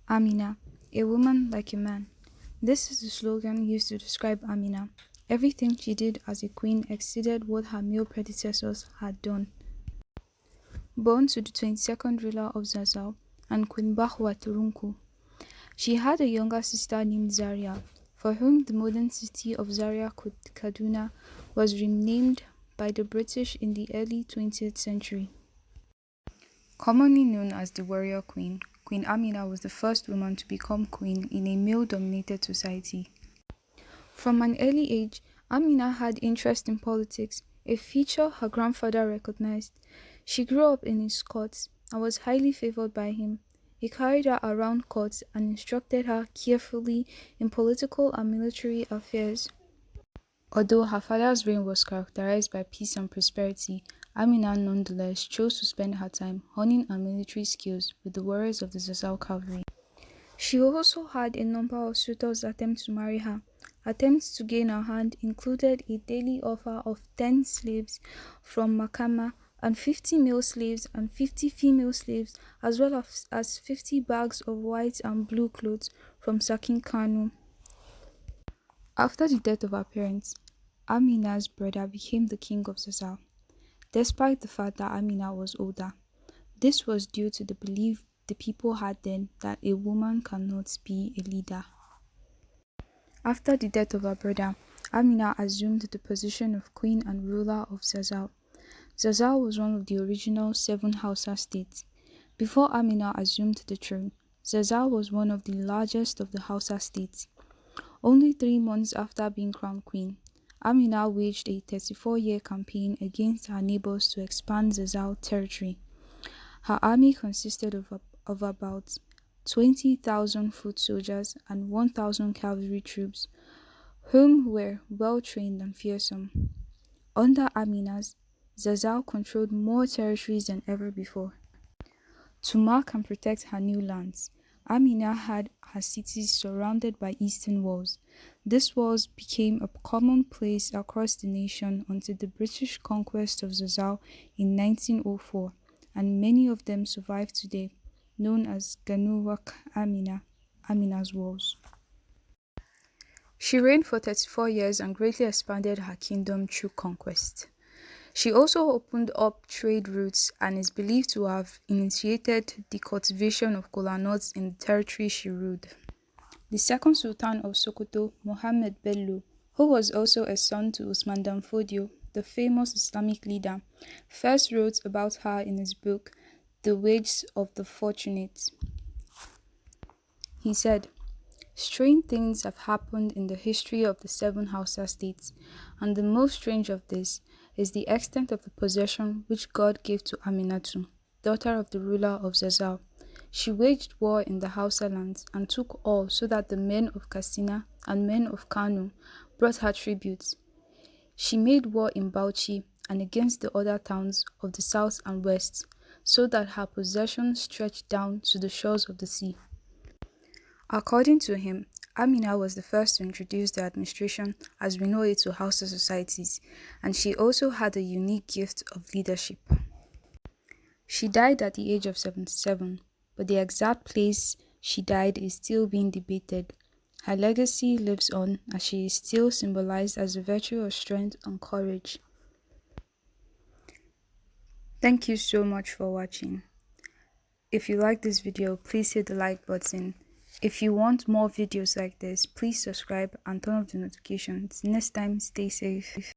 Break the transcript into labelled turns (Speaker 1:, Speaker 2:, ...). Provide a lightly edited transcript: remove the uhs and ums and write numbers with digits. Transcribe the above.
Speaker 1: Amina, a woman like a man. This is the slogan used to describe Amina. Everything she did as a queen exceeded what her male predecessors had done. Born to the 22nd ruler of Zazzau and Queen Bahwa Turunku, she had a younger sister named Zaria, for whom the modern city of Zaria Kaduna was renamed by the British in the early 20th century. Commonly known as the Warrior Queen, Queen Amina was the first woman to become queen in a male-dominated society. From an early age, Amina had interest in politics, a feature her grandfather recognized. She grew up in his court and was highly favored by him. He carried her around court and instructed her carefully in political and military affairs. Although her father's reign was characterized by peace and prosperity, Amina nonetheless chose to spend her time honing her military skills with the warriors of the Zazzau cavalry. She also had a number of suitors attempt to marry her. Attempts to gain her hand included a daily offer of 10 slaves from Makama and 50 male slaves and 50 female slaves, as well as 50 bags of white and blue clothes from Sakin Kanu. After the death of her parents, Amina's brother became the king of Zazzau, despite the fact that Amina was older. This was due to the belief the people had then that a woman cannot be a leader. After the death of her brother, Amina assumed the position of queen and ruler of Zazzau. Zazzau was one of the original 7 Hausa states. Before Amina assumed the throne, Zazzau was one of the largest of the Hausa states. Only 3 months after being crowned queen, Amina waged a 34-year campaign against her neighbors to expand Zazzau territory. Her army consisted of about 20,000 foot soldiers and 1,000 cavalry troops, whom were well-trained and fearsome. Under Amina's, Zazzau controlled more territories than ever before. To mark and protect her new lands, Amina had her cities surrounded by eastern walls. These walls became a commonplace across the nation until the British conquest of Zazzau in 1904, and many of them survive today, known as Ganuwak Amina, Amina's walls. She reigned for 34 years and greatly expanded her kingdom through conquest. She also opened up trade routes and is believed to have initiated the cultivation of kola nuts in the territory she ruled. The second Sultan of Sokoto, Mohammed Bello, who was also a son to Usman Dan Fodio, the famous Islamic leader, first wrote about her in his book, The Wages of the Fortunate. He said, "Strange things have happened in the history of the 7 Hausa states, and the most strange of this is the extent of the possession which God gave to Aminatu, daughter of the ruler of Zazzau. She waged war in the Hausa lands and took all, so that the men of Katsina and men of Kano brought her tributes. She made war in Bauchi and against the other towns of the south and west, so that her possessions stretched down to the shores of the sea." According to him, Amina was the first to introduce the administration as we know it to Hausa societies, and she also had a unique gift of leadership. She died at the age of 77, but the exact place she died is still being debated. Her legacy lives on as she is still symbolized as a virtue of strength and courage. Thank you so much for watching. If you like this video, please hit the like button. If you want more videos like this, please subscribe and turn off the notifications. Next time, stay safe.